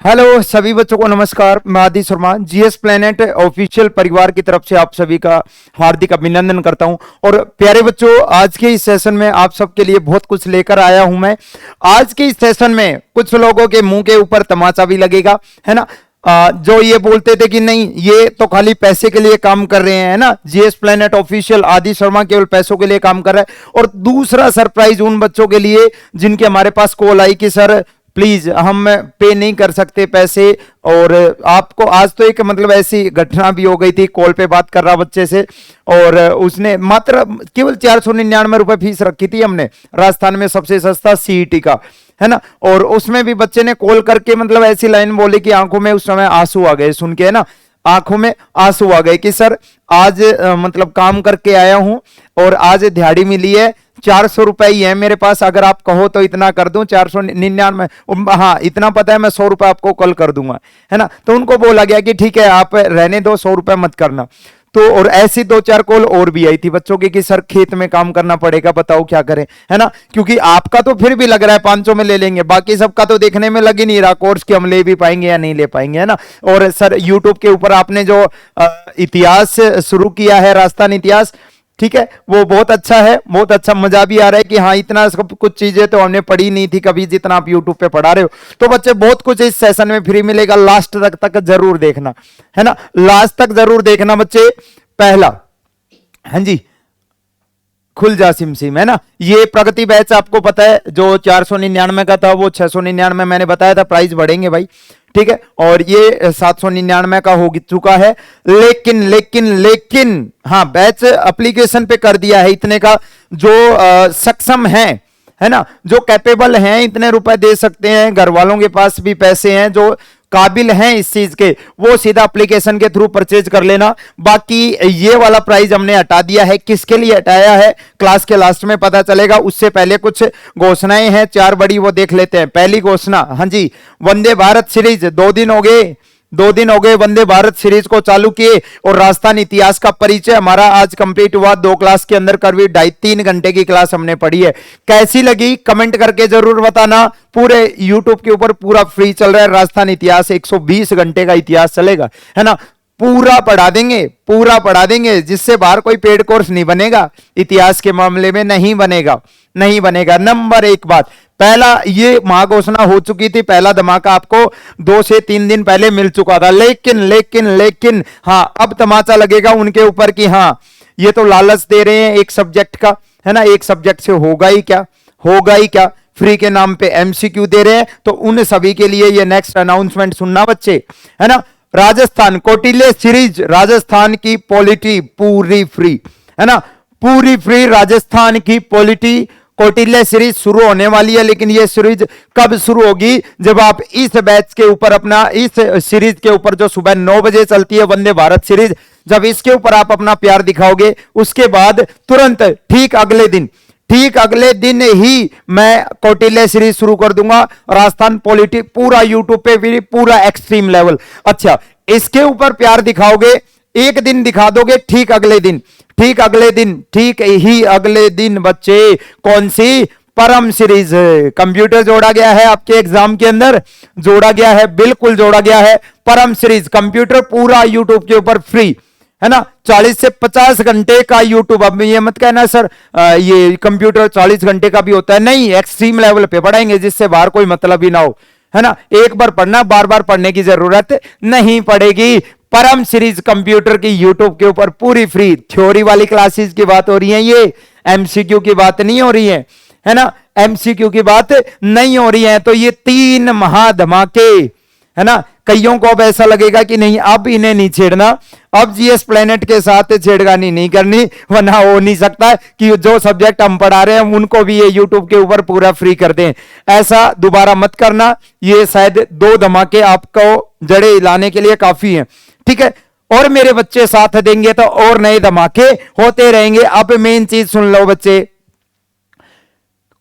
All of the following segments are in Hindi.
हेलो सभी बच्चों को नमस्कार। मैं आदि शर्मा जीएस प्लेनेट ऑफिशियल परिवार की तरफ से आप सभी का हार्दिक अभिनंदन करता हूं। और प्यारे बच्चों, आज के इस सेशन में आप सबके लिए बहुत कुछ लेकर आया हूं मैं। आज के इस सेशन में कुछ लोगों के मुंह के ऊपर तमाचा भी लगेगा, है ना। जो ये बोलते थे कि नहीं, ये तो खाली पैसे के लिए काम कर रहे हैं ना, जीएस प्लेनेट ऑफिशियल आदि शर्मा केवल पैसों के लिए काम कर रहा है। और दूसरा सरप्राइज उन बच्चों के लिए जिनके हमारे पास कॉल आई कि सर प्लीज हम पे नहीं कर सकते पैसे। और आपको आज तो एक मतलब ऐसी घटना भी हो गई थी, कॉल पे बात कर रहा बच्चे से, और उसने मात्र केवल 499 रुपए फीस रखी थी हमने, राजस्थान में सबसे सस्ता सीईटी का, है ना। और उसमें भी बच्चे ने कॉल करके मतलब ऐसी लाइन बोली कि आंखों में उस समय आंसू आ गए सुन के, है ना, आंखों में आंसू आ गए कि सर आज मतलब काम करके आया हूं और आज दिहाड़ी मिली है, 400 रुपए ही है मेरे पास, अगर आप कहो तो इतना कर दूं, 499। हाँ इतना पता है, मैं 100 रुपए आपको कल कर दूंगा, है ना। तो उनको बोला गया कि ठीक है आप रहने दो, 100 रुपए मत करना। तो और ऐसी 2-4 कॉल और भी आई थी बच्चों की कि सर खेत में काम करना पड़ेगा, बताओ क्या करें, है ना। क्योंकि आपका तो फिर भी लग रहा है 500 में ले लेंगे, बाकी सबका तो देखने में लग ही नहीं रहा कोर्स कि हम ले भी पाएंगे या नहीं ले पाएंगे, है ना। और सर यूट्यूब के ऊपर आपने जो इतिहास शुरू किया है, राजस्थान इतिहास, ठीक है, वो बहुत अच्छा है, बहुत अच्छा, मजा भी आ रहा है कि हाँ इतना सब कुछ चीजें तो हमने पढ़ी नहीं थी कभी जितना आप यूट्यूब पे पढ़ा रहे हो। तो बच्चे बहुत कुछ इस सेशन में फ्री मिलेगा, लास्ट तक जरूर देखना, है ना, लास्ट तक जरूर देखना बच्चे। पहला, हाँ जी, खुल जा सिम, है ना, ये प्रगति बैच आपको पता है जो 499 का था वो 699 मैंने बताया था, प्राइस बढ़ेंगे भाई, ठीक है। और ये 799 का हो चुका है, लेकिन हाँ बैच एप्लीकेशन पे कर दिया है इतने का, जो सक्षम है ना, जो कैपेबल हैं, इतने रुपए दे सकते हैं, घर वालों के पास भी पैसे हैं, जो काबिल हैं इस चीज के, वो सीधा एप्लीकेशन के थ्रू परचेज कर लेना। बाकी ये वाला प्राइस हमने हटा दिया है, किसके लिए हटाया है क्लास के लास्ट में पता चलेगा, उससे पहले कुछ घोषणाएं हैं 4 बड़ी, वो देख लेते हैं। पहली घोषणा, हाँ जी, वंदे भारत सीरीज 2 दिन हो गए वंदे भारत सीरीज को चालू किए, और राजस्थान इतिहास का परिचय हमारा आज कंप्लीट हुआ 2 क्लास के अंदर, करीब 2.5-3 घंटे की क्लास हमने पढ़ी है। कैसी लगी कमेंट करके जरूर बताना। पूरे यूट्यूब के ऊपर पूरा फ्री चल रहा है राजस्थान इतिहास, 120 घंटे का इतिहास चलेगा, है ना, पूरा पढ़ा देंगे, जिससे बाहर कोई पेड कोर्स नहीं बनेगा, इतिहास के मामले में नहीं बनेगा। नंबर 1 बात, पहला ये महाघोषणा हो चुकी थी, पहला धमाका आपको 2 से 3 दिन पहले मिल चुका था, लेकिन हाँ अब तमाचा लगेगा उनके ऊपर कि हाँ ये तो लालच दे रहे हैं एक सब्जेक्ट का, है ना, एक सब्जेक्ट से होगा ही क्या, फ्री के नाम पे एमसीक्यू दे रहे हैं। तो उन सभी के लिए ये नेक्स्ट अनाउंसमेंट सुनना बच्चे, है ना। राजस्थान कौटिल्य सीरीज, राजस्थान की पॉलिटी पूरी फ्री, है ना, पूरी फ्री राजस्थान की पॉलिटी कौटिल्य सीरीज शुरू होने वाली है। लेकिन ये सीरीज कब शुरू होगी, जब आप इस बैच के ऊपर अपना, इस सीरीज के ऊपर जो सुबह 9 बजे चलती है वंदे भारत सीरीज, जब इसके ऊपर आप अपना प्यार दिखाओगे, उसके बाद तुरंत ठीक अगले दिन ही मैं कौटिल्य सीरीज शुरू कर दूंगा, राजस्थान पॉलिटी पूरा यूट्यूब पे भी पूरा एक्सट्रीम लेवल। अच्छा, इसके ऊपर प्यार दिखाओगे, एक दिन दिखा दोगे, ठीक अगले दिन बच्चे कौन सी परम सीरीज, कंप्यूटर जोड़ा गया है आपके एग्जाम के अंदर, जोड़ा गया है, बिल्कुल जोड़ा गया है, परम सीरीज कंप्यूटर पूरा यूट्यूब के ऊपर फ्री, है ना, 40 से 50 घंटे का यूट्यूब। अब ये मत कहना सर ये कंप्यूटर 40 घंटे का भी होता है, नहीं, एक्सट्रीम लेवल पे पढ़ाएंगे जिससे बाहर कोई मतलब ही ना हो, है ना। एक बार पढ़ना, बार बार पढ़ने की जरूरत नहीं पड़ेगी। परम सीरीज कंप्यूटर की यूट्यूब के ऊपर पूरी फ्री, थ्योरी वाली क्लासेस की बात हो रही है, ये एमसीक्यू की बात नहीं हो रही है ना, एमसीक्यू की बात नहीं हो रही है। तो ये 3 महाधमाके, है ना। कईयों को अब ऐसा लगेगा कि नहीं अब इन्हें नहीं छेड़ना, अब जीएस प्लेनेट के साथ छेड़खानी नहीं करनी, वरना हो नहीं सकता कि जो सब्जेक्ट हम पढ़ा रहे हैं उनको भी ये यूट्यूब के ऊपर पूरा फ्री कर दें। ऐसा दोबारा मत करना, ये शायद 2 धमाके आपको जड़े हिलाने के लिए काफी हैं, ठीक है। और मेरे बच्चे साथ देंगे तो और नए धमाके होते रहेंगे। अब मेन चीज सुन लो बच्चे,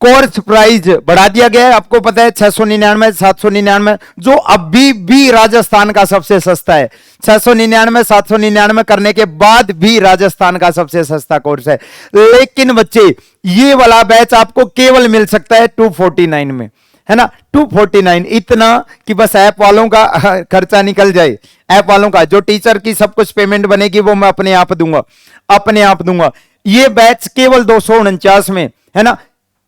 कोर्स प्राइस बढ़ा दिया गया है, आपको पता है 699, 799, जो अभी भी राजस्थान का सबसे सस्ता है। 699, 799 करने के बाद भी राजस्थान का सबसे सस्ता कोर्स है। लेकिन बच्चे ये वाला बैच आपको केवल मिल सकता है 249 में, है ना, 249, इतना कि बस ऐप वालों का खर्चा निकल जाए, ऐप वालों का, जो टीचर की सब कुछ पेमेंट बनेगी वो मैं अपने आप दूंगा, अपने आप दूंगा। ये बैच केवल 249 में, है ना।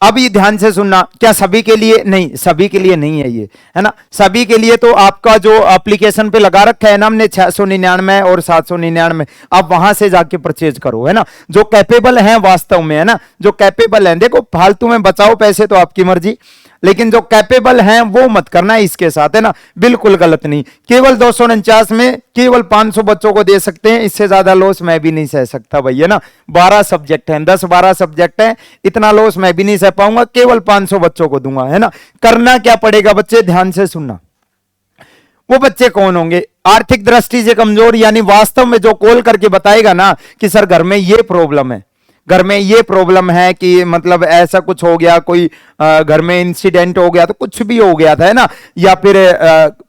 अब ये ध्यान से सुनना, क्या सभी के लिए? नहीं, सभी के लिए नहीं है ये, है ना। सभी के लिए तो आपका जो एप्लीकेशन पे लगा रखा है ना हमने 699 और 799, आप वहां से जाके परचेज करो, है ना। जो कैपेबल हैं वास्तव में, है ना, जो कैपेबल हैं, देखो फालतू में बचाओ पैसे तो आपकी मर्जी, लेकिन जो कैपेबल हैं वो मत करना इसके साथ, है ना, बिल्कुल गलत नहीं। केवल 249 में केवल 500 बच्चों को दे सकते हैं, इससे ज्यादा लॉस मैं भी नहीं सह सकता भाई, है ना। 12 सब्जेक्ट हैं, 10-12 सब्जेक्ट हैं, इतना लॉस मैं भी नहीं सह पाऊंगा, केवल 500 बच्चों को दूंगा, है ना। करना क्या पड़ेगा बच्चे, ध्यान से सुनना। वो बच्चे कौन होंगे? आर्थिक दृष्टि से कमजोर, यानी वास्तव में जो कॉल करके बताएगा ना कि सर घर में ये प्रॉब्लम है, घर में ये प्रॉब्लम है कि मतलब ऐसा कुछ हो गया, कोई घर में इंसिडेंट हो गया, तो कुछ भी हो गया था, है ना, या फिर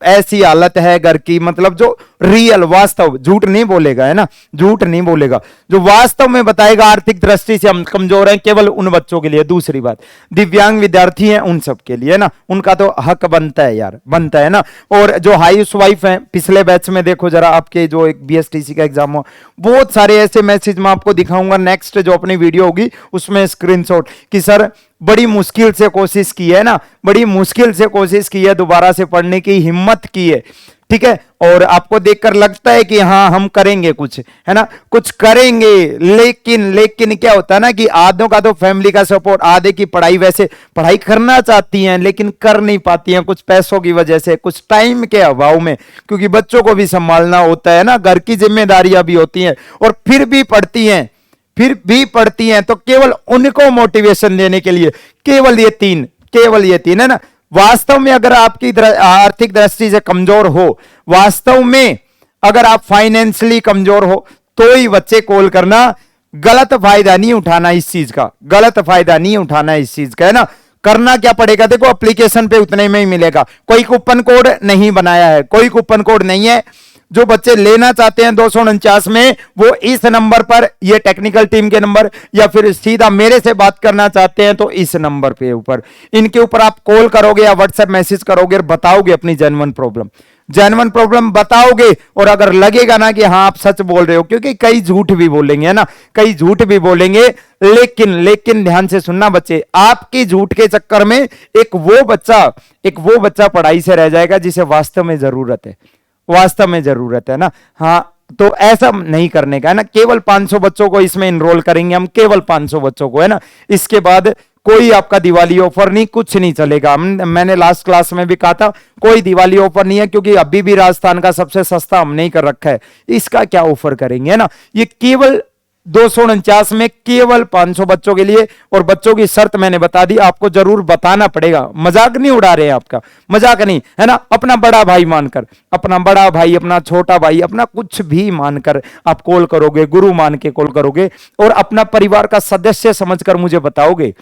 ऐसी हालत है घर की, मतलब जो रियल वास्तव, झूठ नहीं बोलेगा, है ना, झूठ नहीं बोलेगा, जो वास्तव में बताएगा आर्थिक दृष्टि से हम कमजोर हैं, केवल उन बच्चों के लिए। दूसरी बात, दिव्यांग विद्यार्थी हैं उन सब के लिए, है ना, उनका तो हक बनता है यार, बनता है ना। और जो हाउस वाइफ हैं, पिछले बैच में देखो जरा, आपके जो एक बीएसटीसी का एग्जाम हो, बहुत सारे ऐसे मैसेज मैं आपको दिखाऊंगा नेक्स्ट जो अपनी वीडियो होगी उसमें, स्क्रीनशॉट कि सर बड़ी मुश्किल से कोशिश की है ना, बड़ी मुश्किल से कोशिश की है, दोबारा से पढ़ने की हिम्मत की है, ठीक है, और आपको देखकर लगता है कि हाँ हम करेंगे कुछ, है ना, कुछ करेंगे, लेकिन क्या होता है ना कि आधों का तो फैमिली का सपोर्ट, आधे की पढ़ाई, वैसे पढ़ाई करना चाहती हैं लेकिन कर नहीं पाती हैं, कुछ पैसों की वजह से, कुछ टाइम के अभाव में, क्योंकि बच्चों को भी संभालना होता है ना, घर की जिम्मेदारियां भी होती हैं, और फिर भी पढ़ती हैं, फिर भी पढ़ती हैं। तो केवल उनको मोटिवेशन देने के लिए केवल ये तीन, है ना। वास्तव में अगर आपकी आर्थिक दृष्टि से कमजोर हो, वास्तव में अगर आप फाइनेंशियली कमजोर हो, तो ही बच्चे कॉल करना, गलत फायदा नहीं उठाना इस चीज का, गलत फायदा नहीं उठाना इस चीज का, है ना। करना क्या पड़ेगा, देखो एप्लीकेशन पे उतने में ही मिलेगा, कोई कूपन कोड नहीं बनाया है, कोई कूपन कोड नहीं है। जो बच्चे लेना चाहते हैं 249 में, वो इस नंबर पर, ये टेक्निकल टीम के नंबर, या फिर सीधा मेरे से बात करना चाहते हैं तो इस नंबर पे ऊपर, इनके ऊपर आप कॉल करोगे या व्हाट्सएप मैसेज करोगे और बताओगे अपनी जेन्युइन प्रॉब्लम बताओगे, और अगर लगेगा ना कि हाँ आप सच बोल रहे हो, क्योंकि कई झूठ भी बोलेंगे, है ना, कई झूठ भी बोलेंगे, लेकिन ध्यान से सुनना बच्चे, आपकी झूठ के चक्कर में एक वो बच्चा पढ़ाई से रह जाएगा जिसे वास्तव में जरूरत है, वास्तव में जरूरत है ना। हाँ, तो ऐसा नहीं करने का, है ना। केवल 500 बच्चों को इसमें इनरोल करेंगे हम, केवल 500 बच्चों को, है ना। इसके बाद कोई आपका दिवाली ऑफर नहीं, कुछ नहीं चलेगा। मैंने लास्ट क्लास में भी कहा था कोई दिवाली ऑफर नहीं है, क्योंकि अभी भी राजस्थान का सबसे सस्ता हमने ही कर रखा है, इसका क्या ऑफर करेंगे, है ना। ये केवल 249 में केवल 500 बच्चों के लिए, और बच्चों की शर्त मैंने बता दी, आपको जरूर बताना पड़ेगा, मजाक नहीं उड़ा रहे हैं, आपका मजाक नहीं, है ना। अपना बड़ा भाई मानकर, अपना बड़ा भाई, अपना छोटा भाई, अपना कुछ भी मानकर आप कॉल करोगे, गुरु मान के कॉल करोगे, और अपना परिवार का सदस्य समझकर मुझे बताओगे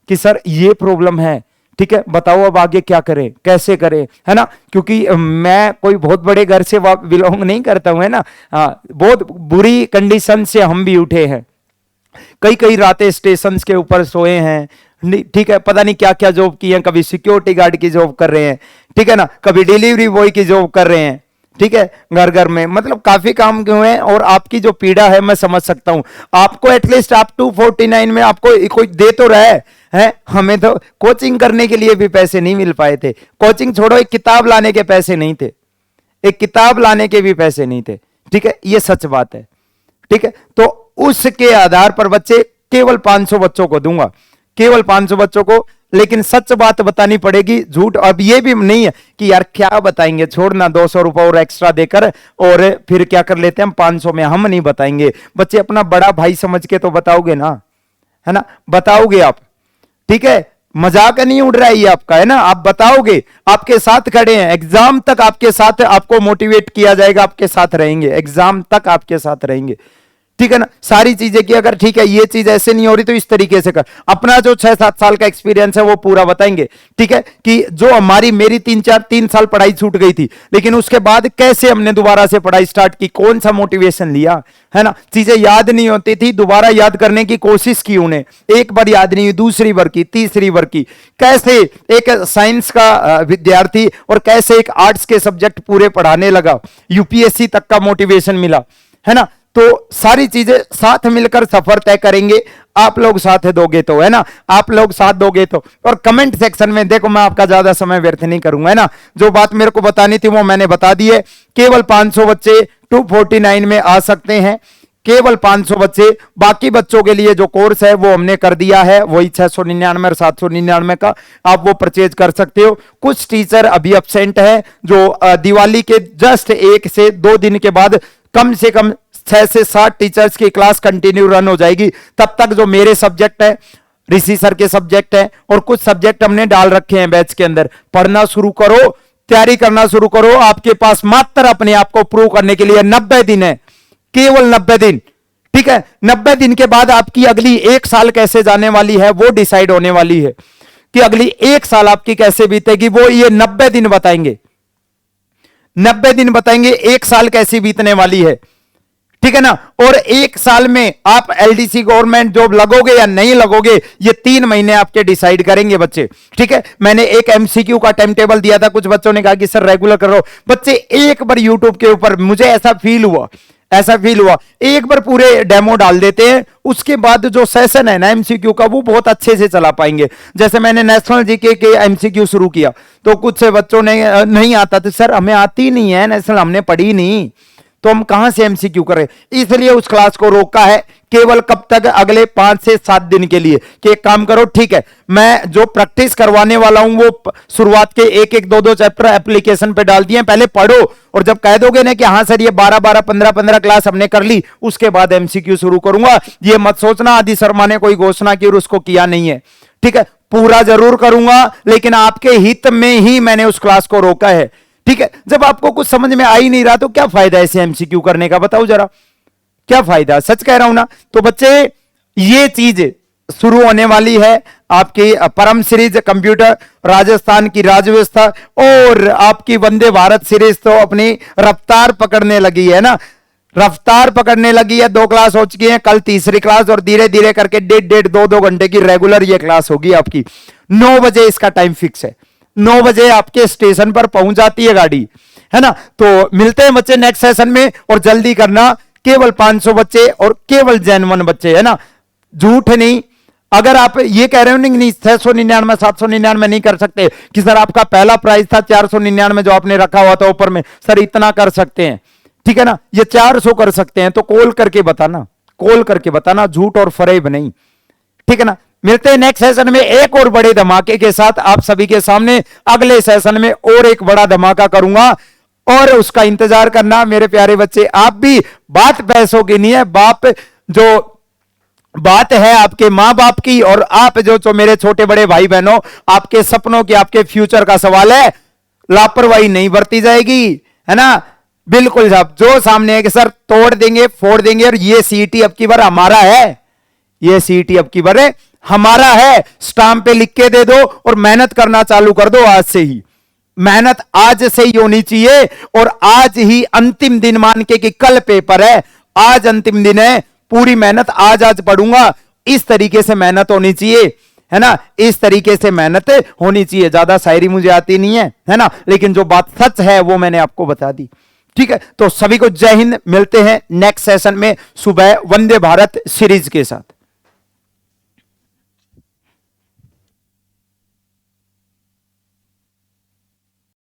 कि सर ये प्रॉब्लम है, ठीक है, बताओ अब आगे क्या करें, कैसे करें, है ना। क्योंकि मैं कोई बहुत बड़े घर से बिलोंग नहीं करता हूं, है ना। बहुत बुरी कंडीशन से हम भी उठे हैं, कई रातें स्टेशन के ऊपर सोए हैं, ठीक है, पता नहीं क्या क्या जॉब की है, कभी सिक्योरिटी गार्ड की जॉब कर रहे हैं, ठीक है ना, कभी डिलीवरी बॉय की जॉब कर रहे हैं, ठीक है, घर में, मतलब काफी काम क्यों है, और आपकी जो पीड़ा है मैं समझ सकता हूं। आपको एटलीस्ट आप 249 में आपको कोई दे तो रहा है, हमें तो कोचिंग करने के लिए भी पैसे नहीं मिल पाए थे, कोचिंग छोड़ो, एक किताब लाने के पैसे नहीं थे, एक किताब लाने के भी पैसे नहीं थे, ठीक है, ये सच बात है, ठीक है। तो उसके आधार पर बच्चे केवल 500 बच्चों को दूंगा, केवल 500 बच्चों को, लेकिन सच बात बतानी पड़ेगी, झूठ अब ये भी नहीं है कि यार क्या बताएंगे, छोड़ना 200 रुपए और एक्स्ट्रा देकर, और फिर क्या कर लेते हैं हम 500 में, हम नहीं बताएंगे। बच्चे अपना बड़ा भाई समझ के तो बताओगे ना, है ना, बताओगे आप, ठीक है, मजाक नहीं उड़ रहा है ये आपका, है ना, आप बताओगे, आपके साथ खड़े हैं, एग्जाम तक आपके साथ, आपको मोटिवेट किया जाएगा, आपके साथ रहेंगे, एग्जाम तक आपके साथ रहेंगे, ठीक है ना, सारी चीजें की अगर ठीक है ये चीज ऐसे नहीं हो रही तो इस तरीके से कर, अपना जो 6-7 साल का एक्सपीरियंस है वो पूरा बताएंगे। ठीक है कि जो मेरी 3 साल पढ़ाई छूट गई थी, लेकिन उसके बाद कैसे हमने दोबारा से पढ़ाई स्टार्ट की, कौन सा मोटिवेशन लिया, है ना, चीजें याद नहीं होती थी, दोबारा याद करने की कोशिश की उन्हें, एक बार याद नहीं हुई, दूसरी बार की, तीसरी बार की, कैसे एक साइंस का विद्यार्थी और कैसे एक आर्ट्स के सब्जेक्ट पूरे पढ़ाने लगा, यूपीएससी तक का मोटिवेशन मिला, है ना। तो सारी चीजें साथ मिलकर सफर तय करेंगे, आप लोग साथ दोगे तो, है ना, आप लोग साथ दोगे तो। और कमेंट सेक्शन में देखो, मैं आपका ज्यादा समय व्यर्थ नहीं करूंगा, है ना, जो बात मेरे को बतानी थी वो मैंने बता दी है। केवल 500 बच्चे 249 में आ सकते हैं, केवल 500 बच्चे, बाकी बच्चों के लिए जो कोर्स है वो हमने कर दिया है, वही 699 और 799 का, आप वो परचेज कर सकते हो। कुछ टीचर अभी एब्सेंट है, जो दिवाली के जस्ट 1 से 2 दिन के बाद कम से कम 6 से 7 टीचर्स की क्लास कंटिन्यू रन हो जाएगी। तब तक जो मेरे सब्जेक्ट है, ऋषि सर के सब्जेक्ट है और कुछ सब्जेक्ट हमने डाल रखे हैं बैच के अंदर, पढ़ना शुरू करो, तैयारी करना शुरू करो। आपके पास मात्र अपने आप को प्रूव करने के लिए 90 दिन है, केवल 90 दिन। ठीक है, 90 दिन के बाद आपकी अगली 1 साल कैसे जाने वाली है वो डिसाइड होने वाली है, कि अगली 1 साल आपकी कैसे बीतेगी वो ये 90 दिन बताएंगे, 90 दिन बताएंगे 1 साल कैसी बीतने वाली है। ठीक है ना, और 1 साल में आप एलडीसी गवर्नमेंट जॉब लगोगे या नहीं लगोगे, ये 3 महीने आपके डिसाइड करेंगे बच्चे। ठीक है, मैंने एक एमसीक्यू का टाइम टेबल दिया था, कुछ बच्चों ने कहा कि सर रेगुलर करो। बच्चे एक बार यूट्यूब के ऊपर, मुझे ऐसा फील हुआ एक बार पूरे डेमो डाल देते हैं, उसके बाद जो सेशन है ना एमसीक्यू का, वो बहुत अच्छे से चला पाएंगे। जैसे मैंने नेशनल जीके के एमसीक्यू शुरू किया तो कुछ से बच्चों ने नहीं आता, तो सर हमें आती नहीं है नेशनल, हमने पढ़ी नहीं, तो हम कहां से एमसीक्यू करें, इसलिए उस क्लास को रोका है। केवल कब तक, अगले 5 से 7 दिन के लिए, कि एक काम करो, ठीक है, मैं जो प्रैक्टिस करवाने वाला हूं वो शुरुआत के 1-1, 2-2 चैप्टर एप्लीकेशन पे डाल दिए, पहले पढ़ो, और जब कह दोगे ना कि हाँ सर ये 12-12, 15-15 क्लास हमने कर ली, उसके बाद एमसीक्यू शुरू करूंगा। ये मत सोचना आदि शर्मा ने कोई घोषणा की और उसको किया नहीं है। ठीक है, पूरा जरूर करूंगा, लेकिन आपके हित में ही मैंने उस क्लास को रोका है। ठीक है, जब आपको कुछ समझ में आ ही नहीं रहा तो क्या फायदा ऐसे एमसीक्यू करने का, बताओ जरा, क्या फायदा, सच कह रहा हूं ना। तो बच्चे ये चीज शुरू होने वाली है आपकी परम सीरीज कंप्यूटर, राजस्थान की राज्यव्यवस्था, और आपकी वंदे भारत सीरीज तो अपनी रफ्तार पकड़ने लगी है ना, रफ्तार पकड़ने लगी है। 2 क्लास हो चुकी है, कल तीसरी क्लास, और धीरे धीरे करके 1.5, 2 घंटे की रेगुलर ये क्लास होगी आपकी। 9 बजे इसका टाइम फिक्स है, 9 बजे आपके स्टेशन पर पहुंच जाती है गाड़ी, है ना। तो मिलते हैं बच्चे नेक्स्ट सेशन में, और जल्दी करना, केवल 500 बच्चे और केवल जेन्युइन बच्चे, है ना, झूठ नहीं। अगर आप ये कह रहे हो नहीं 699, 799 नहीं कर सकते, कि सर आपका पहला प्राइस था 499 जो आपने रखा हुआ था ऊपर में, सर इतना कर सकते हैं, ठीक है ना, ये 400 कर सकते हैं, तो कॉल करके बताना, कॉल करके बताना, झूठ और फरेब नहीं। ठीक है ना, मिलते हैं नेक्स्ट सेशन में एक और बड़े धमाके के साथ आप सभी के सामने। अगले सेशन में और एक बड़ा धमाका करूंगा, और उसका इंतजार करना मेरे प्यारे बच्चे। आप भी, बात पैसों की नहीं है, जो बात है आपके मां बाप की, और आप जो मेरे छोटे बड़े भाई बहनों, आपके सपनों की, आपके फ्यूचर का सवाल है। लापरवाही नहीं बरती जाएगी, है ना, बिल्कुल साहब, जो सामने है कि सर तोड़ देंगे, फोड़ देंगे, और ये सीईटी अब की बार हमारा है, ये सीईटी अब की बार हमारा है, स्टाम्प पे लिख के दे दो और मेहनत करना चालू कर दो आज से ही। मेहनत आज से ही होनी चाहिए, और आज ही अंतिम दिन मान के कि कल पेपर है, आज अंतिम दिन है, पूरी मेहनत आज पढ़ूंगा, इस तरीके से मेहनत होनी चाहिए, है ना, इस तरीके से मेहनत होनी चाहिए। ज्यादा शायरी मुझे आती नहीं है ना, लेकिन जो बात सच है वो मैंने आपको बता दी। ठीक है, तो सभी को जय हिंद, मिलते हैं नेक्स्ट सेशन में सुबह वंदे भारत सीरीज के साथ।